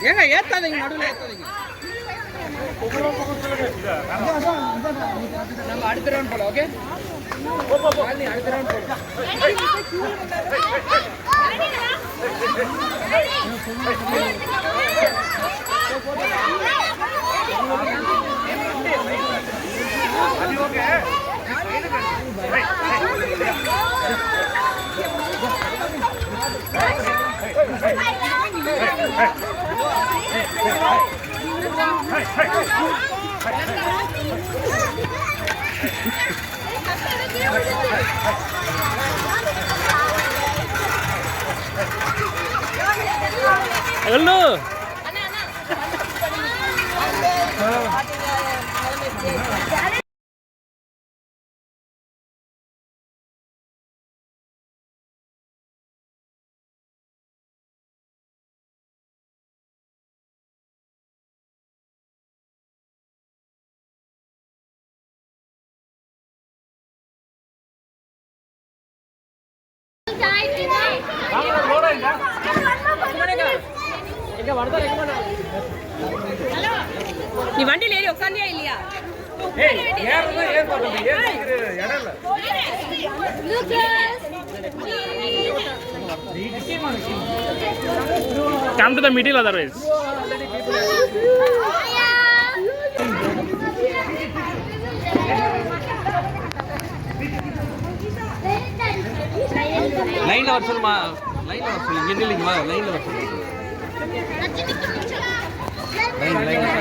ஏங்க ஏத்தாதீங்க, நடுவில் ஏத்தாதீங்க. நம்ம அடுத்த ரவுண்ட் போல. ஓகே, அடுத்த ரவுண்ட் போல. Hello. நீ வண்டியில் ஏறி உட்காந்தியா இல்லையா? Come to the middle otherwise. லைன்ல வர சொல்லுமா, லைன்ல வர சொல்லு. இங்க இல்லைங்கம்மா, லைன்ல வர சொல்லு. லைன்